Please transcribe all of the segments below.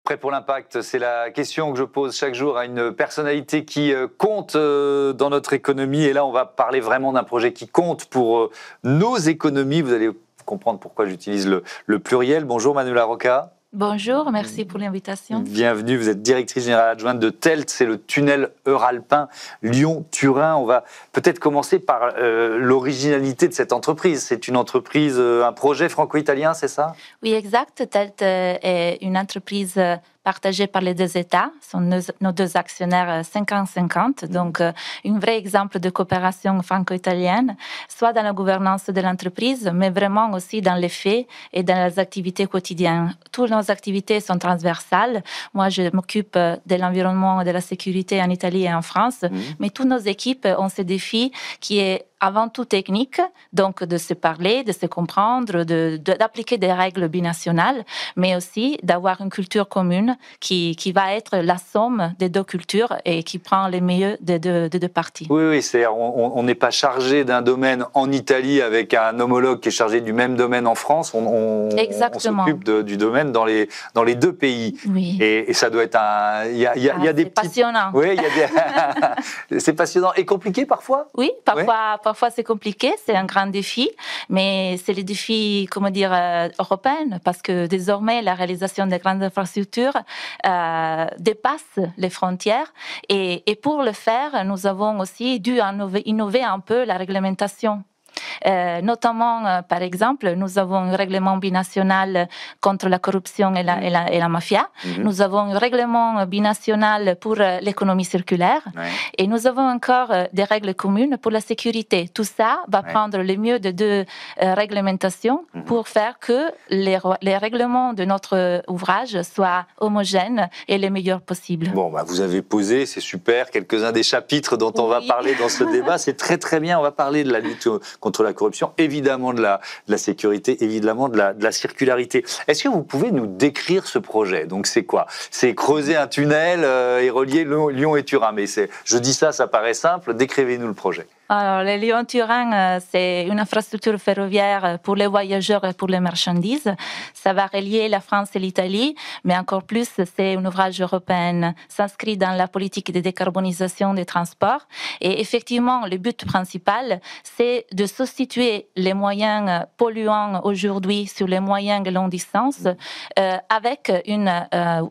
Prêt pour l'impact, c'est la question que je pose chaque jour à une personnalité qui compte dans notre économie. Et là, on va parler vraiment d'un projet qui compte pour nos économies. Vous allez comprendre pourquoi j'utilise le pluriel. Bonjour Manuela Roca. Bonjour, merci pour l'invitation. Bienvenue, vous êtes directrice générale adjointe de TELT, c'est le tunnel euralpin Lyon-Turin. On va peut-être commencer par l'originalité de cette entreprise. C'est une entreprise, un projet franco-italien, c'est ça? Oui, exact. TELT est une entreprise partagée par les deux États, sont nos deux actionnaires 50-50, donc un vrai exemple de coopération franco-italienne, soit dans la gouvernance de l'entreprise, mais vraiment aussi dans les faits et dans les activités quotidiennes. Toutes nos activités sont transversales. Moi, je m'occupe de l'environnement et de la sécurité en Italie et en France, mais toutes nos équipes ont ce défi qui est avant tout technique, donc de se parler, de se comprendre, d'appliquer des règles binationales, mais aussi d'avoir une culture commune qui va être la somme des deux cultures et qui prend les meilleurs des deux parties. Oui, c'est-à-dire on n'est pas chargé d'un domaine en Italie avec un homologue qui est chargé du même domaine en France. On s'occupe du domaine dans les deux pays. Oui. Et ça doit être un... Il y a des petits... passionnant. Oui, c'est passionnant et compliqué parfois. Oui, parfois c'est compliqué, c'est un grand défi, mais c'est le défi, européen, parce que désormais la réalisation des grandes infrastructures dépasse les frontières et pour le faire, nous avons aussi dû innover un peu la réglementation. Notamment, par exemple, nous avons un règlement binational contre la corruption et la mafia. Nous avons un règlement binational pour l'économie circulaire. Et nous avons encore des règles communes pour la sécurité. Tout ça va prendre le mieux de deux réglementations pour faire que les règlements de notre ouvrage soient homogènes et les meilleurs possibles. Bon, vous avez posé, c'est super, quelques-uns des chapitres dont on va parler dans ce débat. C'est très très bien. On va parler de la lutte contre la corruption, évidemment de la sécurité, évidemment de la circularité. Est-ce que vous pouvez nous décrire ce projet? Donc c'est quoi? C'est creuser un tunnel et relier Lyon et Turin. Mais je dis ça paraît simple. Décrivez-nous le projet. Alors, le Lyon-Turin, c'est une infrastructure ferroviaire pour les voyageurs et pour les marchandises. Ça va relier la France et l'Italie, mais encore plus, c'est un ouvrage européen, s'inscrit dans la politique de décarbonisation des transports. Et effectivement, le but principal, c'est de substituer les moyens polluants aujourd'hui sur les moyens de longue distance avec une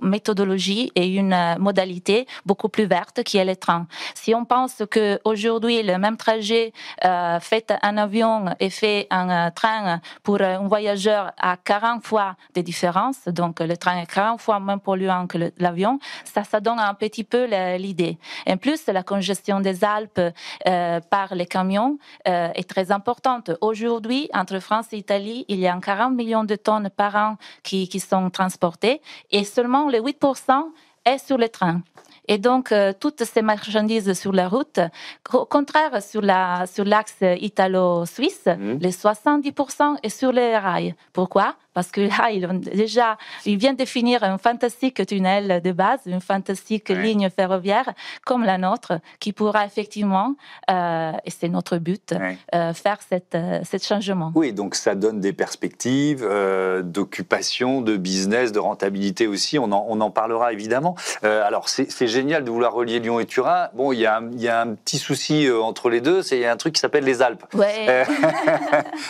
méthodologie et une modalité beaucoup plus verte qui est le train. Si on pense qu'aujourd'hui, le même trajet fait en avion et fait en train pour un voyageur à 40 fois de différence, donc le train est 40 fois moins polluant que l'avion, ça donne un petit peu l'idée. En plus, la congestion des Alpes par les camions est très importante. Aujourd'hui, entre France et Italie, il y a 40 millions de tonnes par an qui sont transportées et seulement les 8% est sur les trains. Et donc, toutes ces marchandises sur la route, au contraire, sur l'axe italo-suisse, les 70% est sur les rails. Pourquoi? Parce que là, il vient de finir un fantastique tunnel de base, une fantastique ligne ferroviaire comme la nôtre, qui pourra effectivement, et c'est notre but, faire cet changement. Oui, donc ça donne des perspectives d'occupation, de business, de rentabilité aussi. On en parlera évidemment. Alors, c'est génial de vouloir relier Lyon et Turin. Bon, il y a un petit souci entre les deux, il y a un truc qui s'appelle les Alpes. Ouais.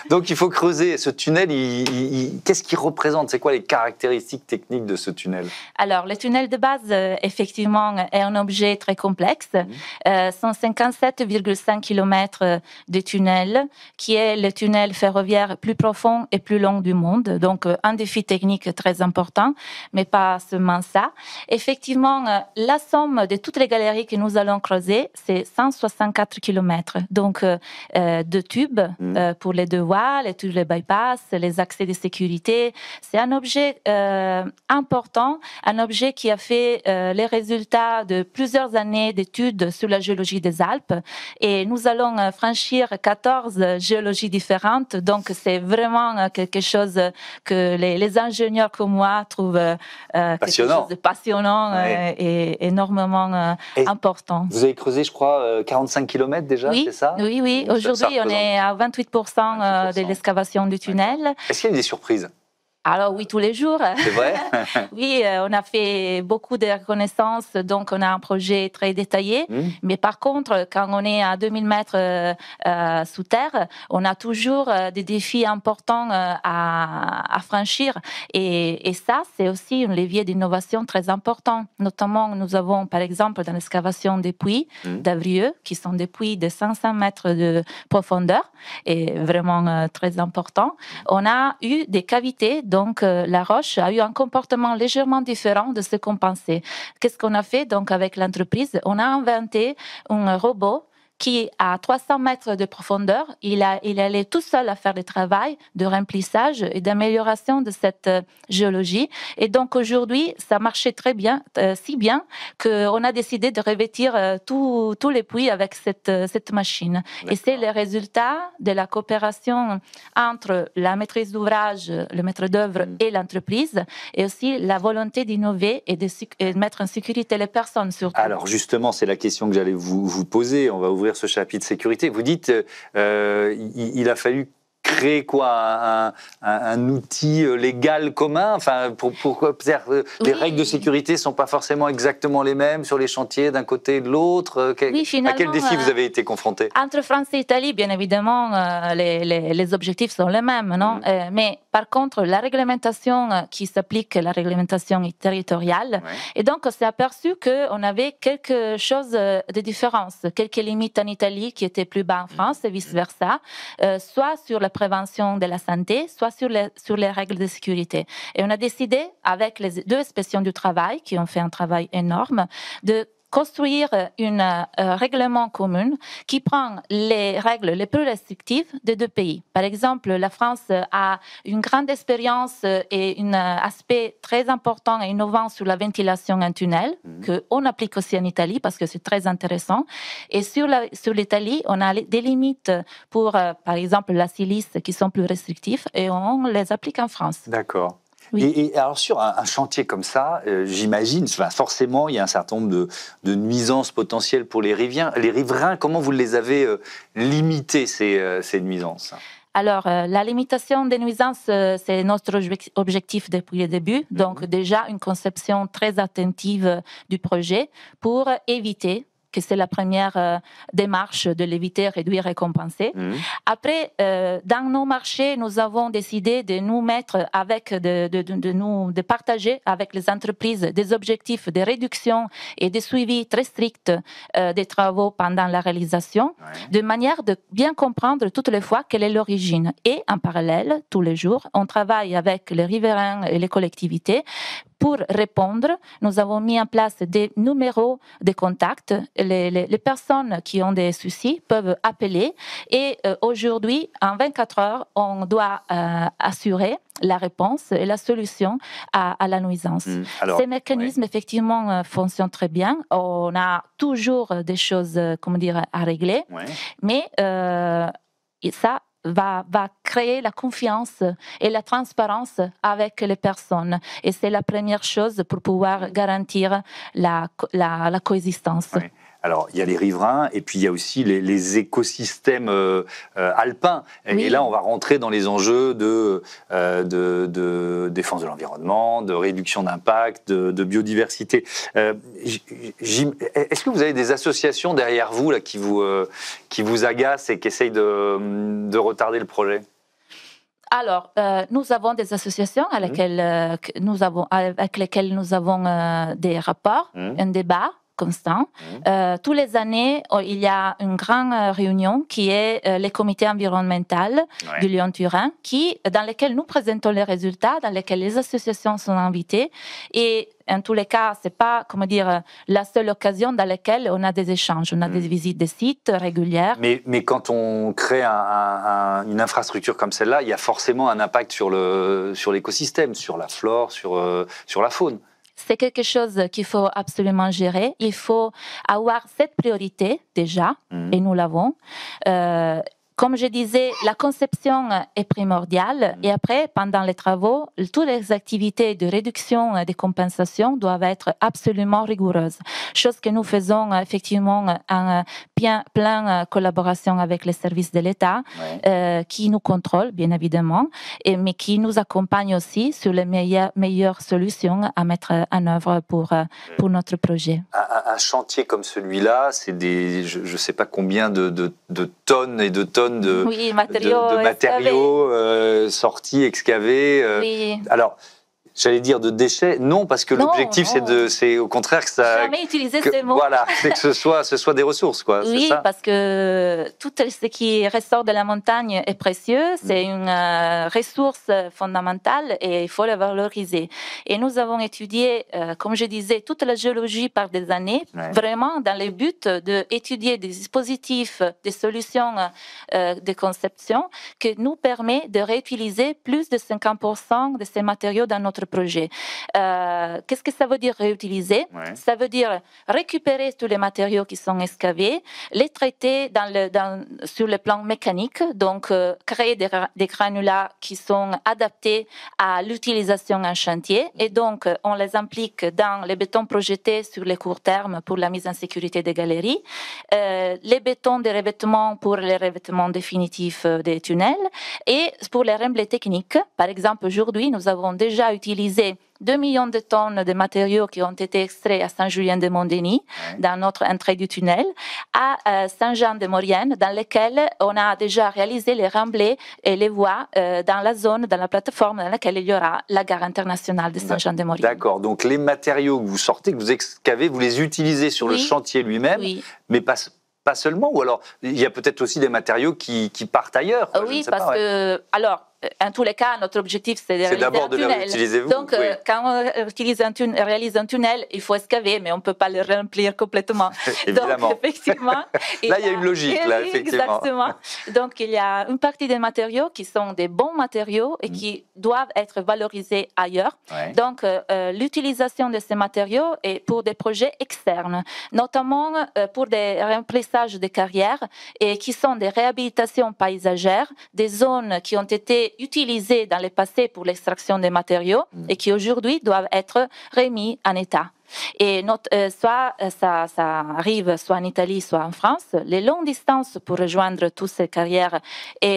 Donc, il faut creuser. Ce tunnel, qu'est-ce qu'il représente? C'est quoi les caractéristiques techniques de ce tunnel? Alors, le tunnel de base, effectivement, est un objet très complexe. 157,5 km de tunnel, qui est le tunnel ferroviaire plus profond et plus long du monde. Donc, un défi technique très important, mais pas seulement ça. Effectivement, la somme de toutes les galeries que nous allons creuser, c'est 164 km. Donc, de tubes pour les deux voies, tous les bypass, les accès de sécurité. C'est un objet important, un objet qui a fait les résultats de plusieurs années d'études sur la géologie des Alpes. Et nous allons franchir 14 géologies différentes. Donc, c'est vraiment quelque chose que les ingénieurs comme moi trouvent quelque chose de passionnant et énormément important. Vous avez creusé, je crois, 45 km déjà, c'est ça? Oui. Aujourd'hui, on est à 28% de l'excavation du tunnel. Est-ce qu'il y a des surprises? Alors oui, tous les jours. C'est vrai? Oui, on a fait beaucoup de reconnaissances, donc on a un projet très détaillé. Mais par contre, quand on est à 2000 mètres sous terre, on a toujours des défis importants à franchir. Et ça, c'est aussi un levier d'innovation très important. Notamment, nous avons, par exemple, dans l'excavation des puits d'Avrieux, qui sont des puits de 500 mètres de profondeur, et vraiment très important. On a eu des cavités. Donc, la roche a eu un comportement légèrement différent de ce qu'on pensait. Qu'est-ce qu'on a fait donc avec l'entreprise? On a inventé un robot qui, à 300 mètres de profondeur, il allait tout seul à faire le travail de remplissage et d'amélioration de cette géologie. Et donc, aujourd'hui, ça marchait très bien, si bien qu'on a décidé de revêtir tous les puits avec cette machine. D'accord. Et c'est le résultat de la coopération entre la maîtrise d'ouvrage, le maître d'œuvre et l'entreprise, et aussi la volonté d'innover et de mettre en sécurité les personnes surtout. Alors justement, c'est la question que j'allais vous poser. On va ouvrir ce chapitre sécurité. Vous dites, il a fallu créer quoi, un outil légal commun, enfin les règles de sécurité sont pas forcément exactement les mêmes sur les chantiers d'un côté et de l'autre. Oui, à quel défi vous avez été confronté? Entre France et Italie, bien évidemment, les objectifs sont les mêmes, non? Mais par contre, la réglementation qui s'applique, la réglementation territoriale, et donc on s'est aperçu qu'on avait quelque chose de différence, quelques limites en Italie qui étaient plus bas en France et vice versa, soit sur la prévention de la santé, soit sur les règles de sécurité. Et on a décidé, avec les deux inspections du travail, qui ont fait un travail énorme, de construire un règlement commun qui prend les règles les plus restrictives des deux pays. Par exemple, la France a une grande expérience et un aspect très important et innovant sur la ventilation en tunnel, qu'on applique aussi en Italie parce que c'est très intéressant. Et sur l'Italie, on a des limites pour, par exemple, la silice qui sont plus restrictives et on les applique en France. D'accord. Oui. Et alors sur un chantier comme ça, j'imagine, forcément, il y a un certain nombre de nuisances potentielles pour les riverains. Comment vous les avez limitées, ces nuisances? Alors, la limitation des nuisances, c'est notre objectif depuis le début. Donc, déjà, une conception très attentive du projet pour éviter que c'est la première démarche de l'éviter, réduire et compenser. Après, dans nos marchés, nous avons décidé de nous mettre de partager avec les entreprises des objectifs de réduction et de suivi très stricts des travaux pendant la réalisation, de manière de bien comprendre toutes les fois quelle est l'origine. Et en parallèle, tous les jours, on travaille avec les riverains et les collectivités. Pour répondre, nous avons mis en place des numéros de contact. Les personnes qui ont des soucis peuvent appeler et aujourd'hui, en 24 heures, on doit assurer la réponse et la solution à la nuisance. Alors, ces mécanismes, effectivement, fonctionnent très bien. On a toujours des choses, à régler, mais ça va créer la confiance et la transparence avec les personnes. Et c'est la première chose pour pouvoir garantir la coexistence. Oui. Alors, il y a les riverains et puis il y a aussi les écosystèmes alpins. Et là, on va rentrer dans les enjeux de défense de l'environnement, de réduction d'impact, de biodiversité. Est-ce que vous avez des associations derrière vous là, qui vous agacent et qui essayent de retarder le projet ? Alors, nous avons des associations avec lesquelles nous avons des rapports, un débat constant. Tous les années, il y a une grande réunion qui est le comité environnemental du Lyon-Turin, dans lequel nous présentons les résultats, dans lequel les associations sont invitées. Et en tous les cas, c'est pas, la seule occasion dans laquelle on a des échanges. On a des visites des sites régulières. Mais quand on crée une infrastructure comme celle-là, il y a forcément un impact sur l'écosystème, sur la flore, sur la faune. C'est quelque chose qu'il faut absolument gérer. Il faut avoir cette priorité déjà, et nous l'avons. comme je disais, la conception est primordiale et après, pendant les travaux, toutes les activités de réduction et de compensation doivent être absolument rigoureuses. Chose que nous faisons effectivement en pleine collaboration avec les services de l'État, qui nous contrôlent, bien évidemment, mais qui nous accompagnent aussi sur les meilleures solutions à mettre en œuvre pour notre projet. Un chantier comme celui-là, c'est je ne sais pas combien de tonnes et de tonnes de matériaux sortis, excavés. Oui. Alors, j'allais dire de déchets, non, parce que l'objectif, c'est au contraire que ça... Jamais utiliser ces mots. Voilà, c'est que ce soit des ressources, quoi. Oui, ça parce que tout ce qui ressort de la montagne est précieux, c'est une ressource fondamentale et il faut la valoriser. Et nous avons étudié, comme je disais, toute la géologie par des années, vraiment dans le but d'étudier des dispositifs, des solutions de conception qui nous permet de réutiliser plus de 50% de ces matériaux dans notre projet. Qu'est-ce que ça veut dire réutiliser? Ça veut dire récupérer tous les matériaux qui sont excavés, les traiter sur le plan mécanique, donc créer des granulats qui sont adaptés à l'utilisation en chantier et donc on les implique dans les bétons projetés sur les courts termes pour la mise en sécurité des galeries, les bétons de revêtement pour les revêtements définitifs des tunnels et pour les remblais techniques. Par exemple, aujourd'hui, nous avons déjà utilisé 2 millions de tonnes de matériaux qui ont été extraits à Saint-Julien-de-Mondény, dans notre entrée du tunnel, à Saint-Jean-de-Maurienne, dans lequel on a déjà réalisé les remblais et les voies dans la zone, dans la plateforme dans laquelle il y aura la gare internationale de Saint-Jean-de-Maurienne. D'accord, donc les matériaux que vous sortez, que vous excavez, vous les utilisez sur le chantier lui-même, mais pas seulement, ou alors il y a peut-être aussi des matériaux qui partent ailleurs. Oui, parce que... Alors, en tous les cas, notre objectif, c'est de réaliser un tunnel. Réutiliser vous. Donc, quand on réalise un tunnel, il faut excaver, mais on ne peut pas le remplir complètement. Évidemment. Donc, effectivement... Là, il y a une logique, là, effectivement. Exactement. Donc, il y a une partie des matériaux qui sont des bons matériaux et qui doivent être valorisés ailleurs. Donc, l'utilisation de ces matériaux est pour des projets externes, notamment pour des remplissages de carrières et qui sont des réhabilitations paysagères, des zones qui ont été utilisés dans le passé pour l'extraction des matériaux et qui aujourd'hui doivent être remis en état. Et soit ça arrive soit en Italie, soit en France. Les longues distances pour rejoindre toutes ces carrières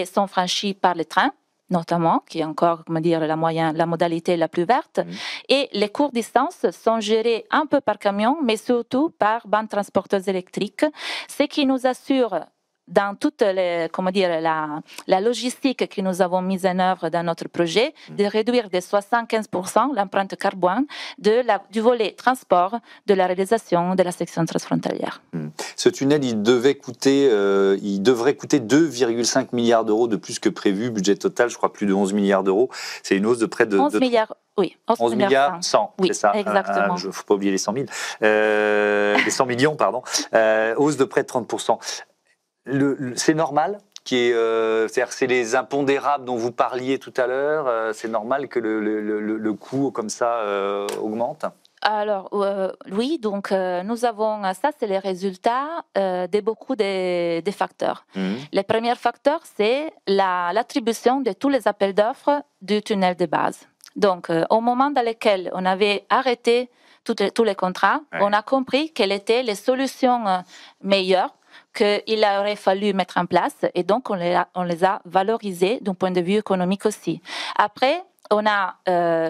sont franchies par le train, notamment, qui est encore, la modalité la plus verte. Et les courtes distances sont gérées un peu par camion, mais surtout par bandes transporteuses électriques, ce qui nous assure dans toute la logistique que nous avons mise en œuvre dans notre projet, de réduire de 75% l'empreinte carbone du volet transport de la réalisation de la section transfrontalière. Ce tunnel, il devrait coûter 2,5 milliards d'euros de plus que prévu, budget total, je crois plus de 11 milliards d'euros. C'est une hausse de près de... 11 milliards. Oui, 11 milliards 100, oui, c'est ça. Exactement. Il ne faut pas oublier les 100 000. Les 100 millions, pardon. Hausse de près de 30%. C'est normal c'est-à-dire c'est les impondérables dont vous parliez tout à l'heure, c'est normal que le coût comme ça augmente? Alors, oui, donc nous avons, ça c'est les résultats de beaucoup des facteurs. Le premier facteur, c'est l'attribution de tous les appels d'offres du tunnel de base. Donc, au moment dans lequel on avait arrêté tous les contrats, on a compris quelles étaient les solutions meilleures qu'il aurait fallu mettre en place et donc on les a valorisés d'un point de vue économique aussi. Après, on a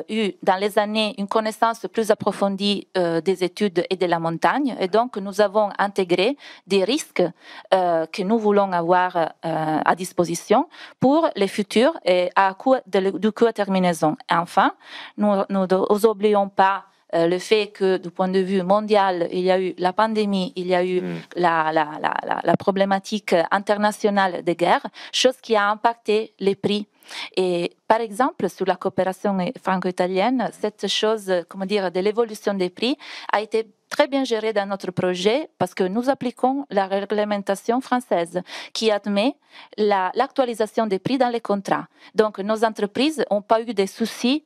eu dans les années une connaissance plus approfondie des études et de la montagne et donc nous avons intégré des risques que nous voulons avoir à disposition pour les futurs et du coût à terminaison. Et enfin, nous n'oublions pas le fait que du point de vue mondial, il y a eu la pandémie, il y a eu la problématique internationale des guerres, chose qui a impacté les prix. Et par exemple, sur la coopération franco-italienne, cette chose, de l'évolution des prix a été très bien gérée dans notre projet parce que nous appliquons la réglementation française qui admet l'actualisation des prix dans les contrats. Donc, nos entreprises n'ont pas eu de soucis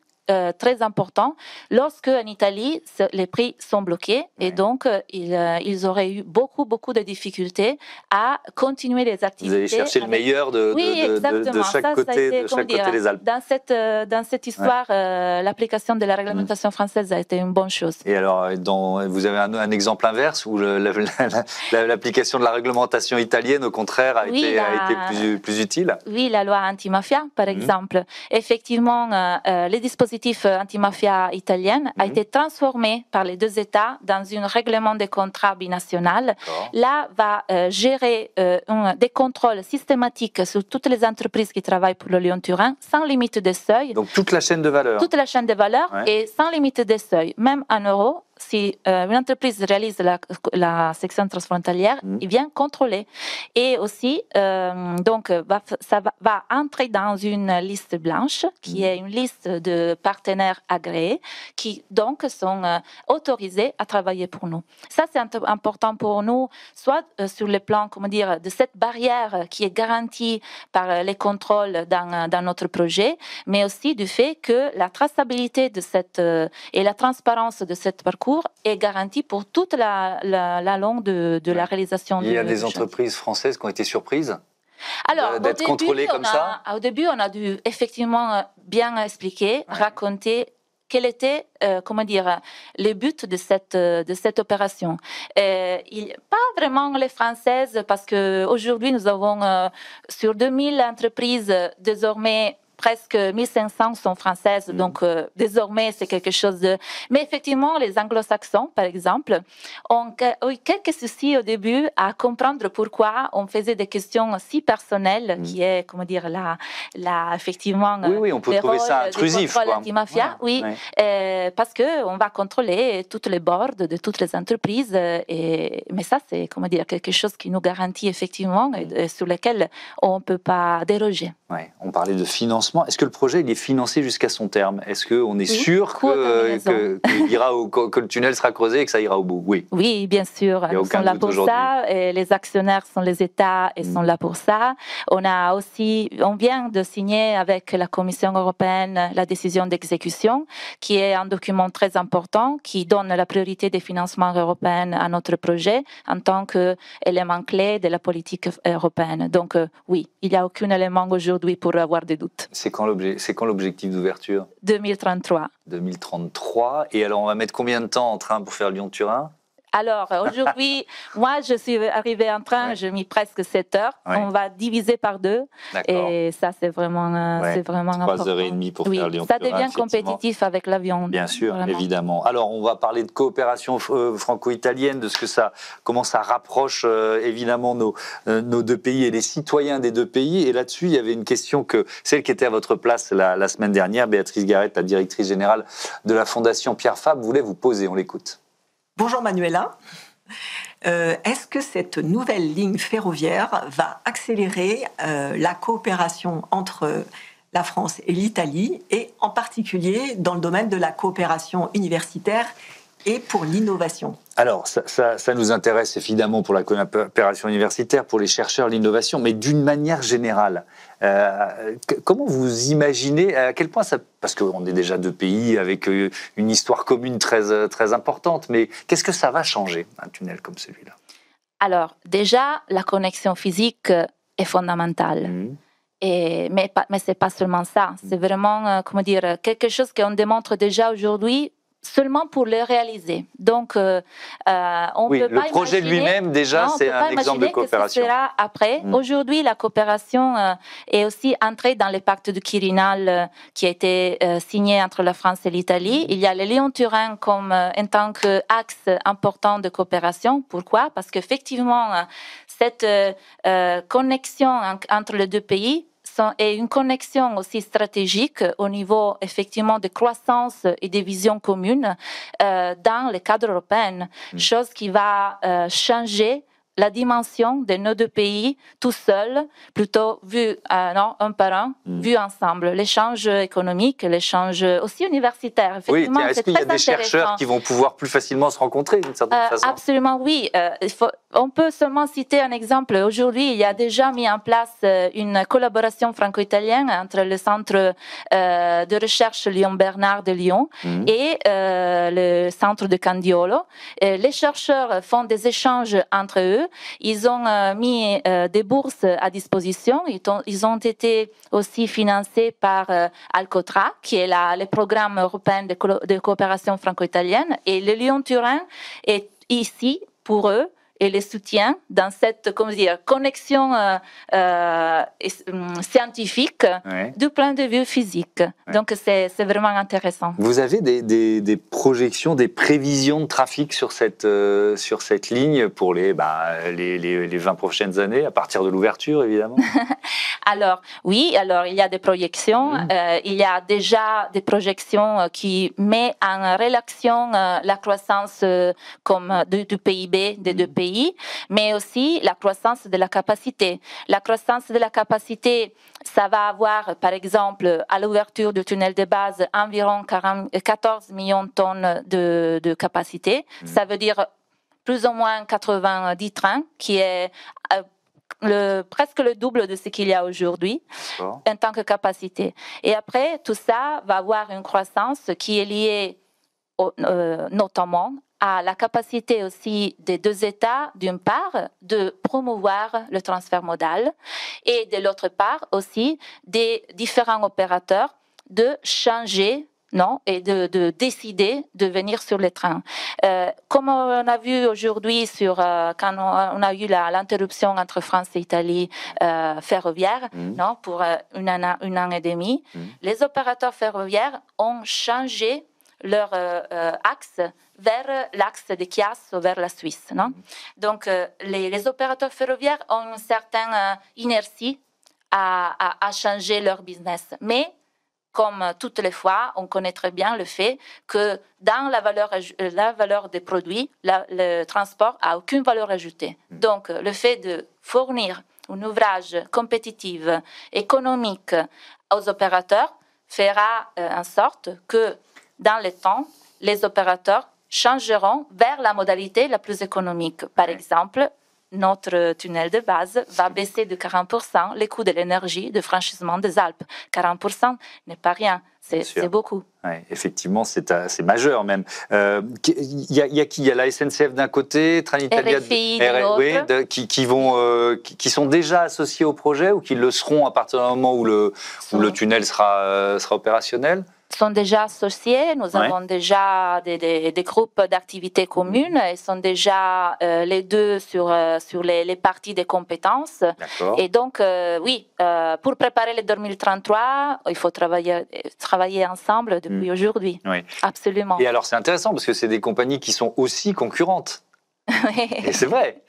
très important lorsque en Italie les prix sont bloqués et donc ils auraient eu beaucoup de difficultés à continuer les activités. Vous allez chercher le meilleur de chaque côté des Alpes. Dans cette histoire, l'application de la réglementation française a été une bonne chose. Et alors, vous avez un exemple inverse où l'application de la réglementation italienne, au contraire, a été plus utile? Oui, la loi antimafia, par exemple. Effectivement, les dispositifs antimafia italiens a été transformé par les deux États dans un règlement des contrats binational. Là, va gérer des contrôles systématiques sur toutes les entreprises qui travaillent pour le Lyon-Turin, sans limite de seuil. Donc toute la chaîne de valeur. Toute la chaîne de valeur et sans limite de seuil, même en euros. Si une entreprise réalise la section transfrontalière, il vient contrôler. Et aussi, donc, ça va entrer dans une liste blanche, qui est une liste de partenaires agréés, qui donc sont autorisés à travailler pour nous. Ça, c'est important pour nous, soit sur le plan, comment dire, de cette barrière qui est garantie par les contrôles dans notre projet, mais aussi du fait que la traçabilité de et la transparence de ce parcours est garantie pour toute la longue de la réalisation. Il y a des entreprises françaises qui ont été surprises d'être contrôlées comme ça? Au début, on a dû effectivement bien expliquer, raconter quel était, comment dire, le but de cette opération. Pas vraiment les Françaises, parce qu'aujourd'hui, nous avons sur 2000 entreprises désormais, presque 1500 sont françaises, donc désormais c'est quelque chose de... Mais effectivement, les anglo-saxons, par exemple, ont eu quelques soucis au début à comprendre pourquoi on faisait des questions si personnelles, qui est, comment dire, effectivement... Oui, on peut trouver ça intrusif. Anti-mafia, parce qu'on va contrôler toutes les boards de toutes les entreprises, mais ça, c'est, comment dire, quelque chose qui nous garantit effectivement et sur lequel on ne peut pas déroger. On parlait de financement. Est-ce que le projet il est financé jusqu'à son terme? Est-ce qu'on est sûr que le tunnel sera creusé et que ça ira au bout? Oui, bien sûr. Nous sommes là pour ça. Et les actionnaires sont les États et sont là pour ça. On vient de signer avec la Commission européenne la décision d'exécution, qui est un document très important, qui donne la priorité des financements européens à notre projet en tant qu'élément clé de la politique européenne. Donc oui, il n'y a aucun élément aujourd'hui pour avoir des doutes. C'est quand l'objectif d'ouverture? 2033. 2033. Et alors, on va mettre combien de temps en train pour faire Lyon-Turin? Alors, aujourd'hui, moi, je suis arrivée en train, j'ai mis presque 7 heures. On va diviser par 2. Et ça, c'est vraiment important. 3h30 pour faire Lyon-Turin. Ça devient compétitif avec l'avion. Bien sûr, évidemment. Alors, on va parler de coopération franco-italienne, de comment ça rapproche évidemment nos deux pays et les citoyens des deux pays. Et là-dessus, il y avait une question celle qui était à votre place la semaine dernière, Béatrice Garrett, la directrice générale de la Fondation Pierre Fabre, voulait vous poser. On l'écoute. Bonjour Manuela. Est-ce que cette nouvelle ligne ferroviaire va accélérer la coopération entre la France et l'Italie, et en particulier dans le domaine de la coopération universitaire et pour l'innovation? Alors, ça nous intéresse évidemment pour la coopération universitaire, pour les chercheurs, l'innovation, mais d'une manière générale. Comment vous imaginez, à quel point ça... Parce qu'on est déjà deux pays avec une histoire commune très, très importante, mais qu'est-ce que ça va changer, un tunnel comme celui-là? Alors, déjà, la connexion physique est fondamentale. Mais ce n'est pas seulement ça. C'est vraiment, quelque chose qu'on démontre déjà aujourd'hui, seulement pour le réaliser. Donc, on peut pas le projet lui-même, déjà, c'est un exemple de coopération. Que ce sera après. Aujourd'hui, la coopération est aussi entrée dans le pacte de Quirinal qui a été signé entre la France et l'Italie. Il y a le Lyon-Turin comme en tant qu'axe important de coopération. Pourquoi? Parce qu'effectivement, cette connexion entre les deux pays et une connexion aussi stratégique au niveau effectivement de croissance et de visions communes dans le cadre européen, chose qui va changer la dimension de nos deux pays tout seuls, plutôt vu un par un, vu ensemble. L'échange économique, l'échange aussi universitaire. Effectivement, est-ce qu'il y a des chercheurs qui vont pouvoir plus facilement se rencontrer d'une certaine façon? Absolument, oui. On peut seulement citer un exemple. Aujourd'hui, il y a déjà mis en place une collaboration franco-italienne entre le centre de recherche Lyon-Bernard de Lyon et le centre de Candiolo. Les chercheurs font des échanges entre eux. Ils ont mis des bourses à disposition. Ils ont été aussi financés par Alcotra, qui est le programme européen de coopération franco-italienne. Et le Lyon-Turin est ici pour eux et les soutient dans cette connexion scientifique du point de vue physique. Donc, c'est vraiment intéressant. Vous avez des projections, des prévisions de trafic sur cette ligne pour les 20 prochaines années, à partir de l'ouverture, évidemment? Alors, oui, il y a des projections. Il y a déjà des projections qui mettent en relation la croissance du PIB des deux pays, mais aussi la croissance de la capacité. La croissance de la capacité, ça va avoir, par exemple, à l'ouverture du tunnel de base, environ 14 millions de tonnes de capacité. Ça veut dire plus ou moins 90 trains, qui est presque le double de ce qu'il y a aujourd'hui en tant que capacité. Et après, tout ça va avoir une croissance qui est liée notamment à la capacité aussi des deux États, d'une part, de promouvoir le transfert modal et de l'autre part aussi des différents opérateurs de changer et de décider de venir sur les trains. Comme on a vu aujourd'hui quand on a eu l'interruption entre France et Italie ferroviaire pour un an et demi, les opérateurs ferroviaires ont changé leur axe vers l'axe de Chiasso, vers la Suisse. Donc, les opérateurs ferroviaires ont une certaine inertie à changer leur business. Mais, comme toutes les fois, on connaît très bien le fait que dans la valeur des produits, le transport n'a aucune valeur ajoutée. Donc, le fait de fournir un ouvrage compétitif, économique aux opérateurs fera en sorte que dans le temps, les opérateurs changeront vers la modalité la plus économique. Par exemple, notre tunnel de base va baisser de 40% les coûts de l'énergie de franchissement des Alpes. 40% n'est pas rien, c'est beaucoup. Oui, effectivement, c'est majeur même. Il y a qui? Il y a la SNCF d'un côté, Trenitalia RFI de l'autre. qui sont déjà associés au projet ou qui le seront à partir du moment où le tunnel sera opérationnel? Sont déjà associés, nous avons déjà des groupes d'activités communes, ils sont déjà les deux sur les parties des compétences. Et donc, pour préparer le 2033, il faut travailler ensemble depuis aujourd'hui. Oui. Absolument. Et alors, c'est intéressant parce que c'est des compagnies qui sont aussi concurrentes. Et c'est vrai,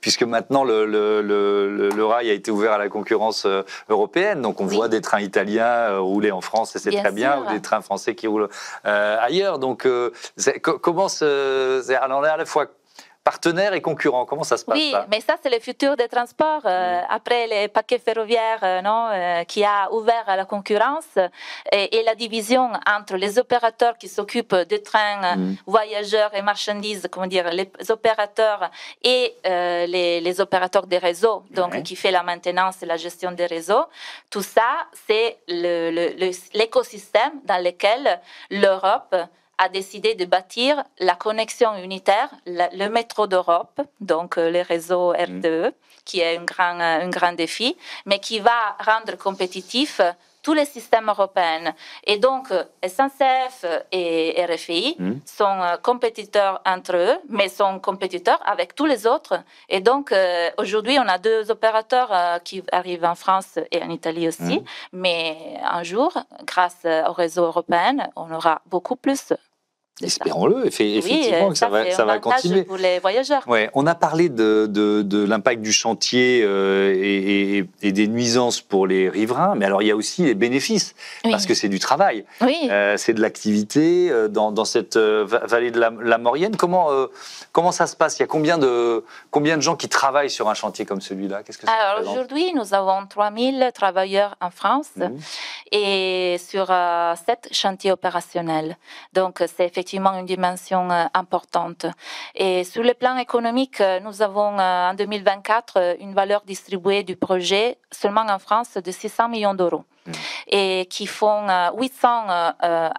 puisque maintenant le rail a été ouvert à la concurrence européenne, donc on voit des trains italiens rouler en France et c'est très bien, ou des trains français qui roulent ailleurs. Donc comment alors on est à la fois partenaires et concurrents, comment ça se passe? Oui, mais ça c'est le futur des transports. Après les paquets ferroviaires qui a ouvert à la concurrence et la division entre les opérateurs qui s'occupent des trains voyageurs et marchandises, les opérateurs et les opérateurs des réseaux, donc qui fait la maintenance et la gestion des réseaux. Tout ça, c'est l'écosystème dans lequel l'Europe a décidé de bâtir la connexion unitaire, le métro d'Europe, donc les réseaux RTE, qui est un grand défi, mais qui va rendre compétitif tous les systèmes européens. Et donc, SNCF et RFI sont compétiteurs entre eux, mais sont compétiteurs avec tous les autres. Et donc, aujourd'hui, on a deux opérateurs qui arrivent en France et en Italie aussi. Mais un jour, grâce au réseau européen, on aura beaucoup plus. Espérons-le, effectivement, que ça va continuer. Pour les voyageurs. Ouais, on a parlé de l'impact du chantier et des nuisances pour les riverains, mais alors il y a aussi les bénéfices, parce que c'est du travail, c'est de l'activité dans cette vallée de la Maurienne. Comment ça se passe? Il y a combien de gens qui travaillent sur un chantier comme celui-là? Qu'est-ce que ça représente? Aujourd'hui, nous avons 3000 travailleurs en France et sur 7 chantiers opérationnels. Donc, c'est effectivement une dimension importante. Et sur le plan économique, nous avons en 2024 une valeur distribuée du projet seulement en France de 600 millions d'euros. Et qui font 800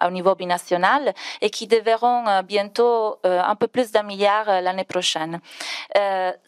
au niveau binational et qui devront bientôt un peu plus d'1 milliard l'année prochaine.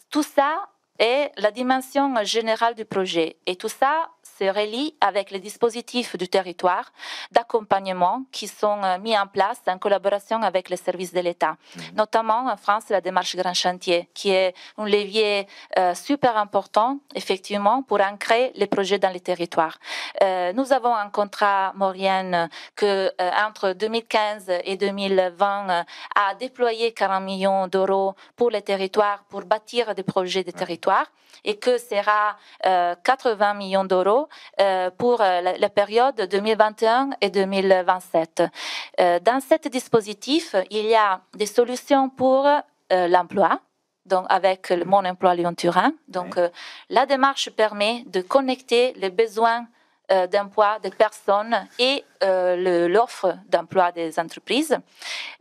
Tout ça est la dimension générale du projet. Et tout ça se relie avec les dispositifs du territoire d'accompagnement qui sont mis en place en collaboration avec les services de l'État. Notamment en France, la démarche Grand Chantier, qui est un levier super important, effectivement, pour ancrer les projets dans les territoires. Nous avons un contrat Maurienne que, entre 2015 et 2020, a déployé 40 millions d'euros pour les territoires, pour bâtir des projets de territoire, et que sera 80 millions d'euros pour la période 2021 et 2027. Dans ce dispositif, il y a des solutions pour l'emploi, donc avec Mon Emploi Lyon-Turin. Donc, la démarche permet de connecter les besoins d'emploi des personnes et l'offre d'emploi des entreprises.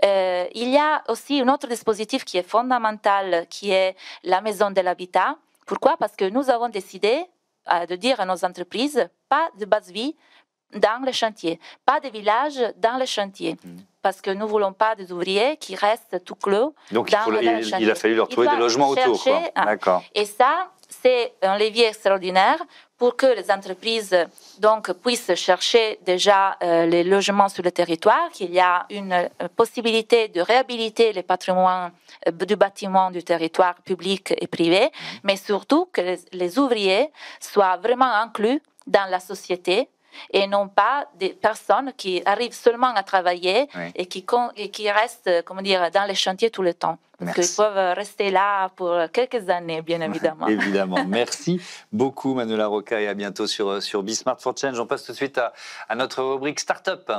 Il y a aussi un autre dispositif qui est fondamental, qui est la maison de l'habitat. Pourquoi? Parce que nous avons décidé de dire à nos entreprises, pas de base vie dans les chantiers, pas de village dans les chantiers, parce que nous ne voulons pas des ouvriers qui restent tout clos. Donc il a fallu leur trouver des logements autour. D'accord. Et ça, c'est un levier extraordinaire pour que les entreprises donc, puissent chercher déjà les logements sur le territoire, qu'il y a une possibilité de réhabiliter les patrimoines du bâtiment du territoire public et privé, mais surtout que les ouvriers soient vraiment inclus dans la société et non pas des personnes qui arrivent seulement à travailler et qui restent, comment dire, dans les chantiers tout le temps. Parce qu'ils peuvent rester là pour quelques années, bien évidemment. Évidemment. Merci beaucoup, Manuela Roca, et à bientôt sur Be Smart for Change. On passe tout de suite à notre rubrique Startup.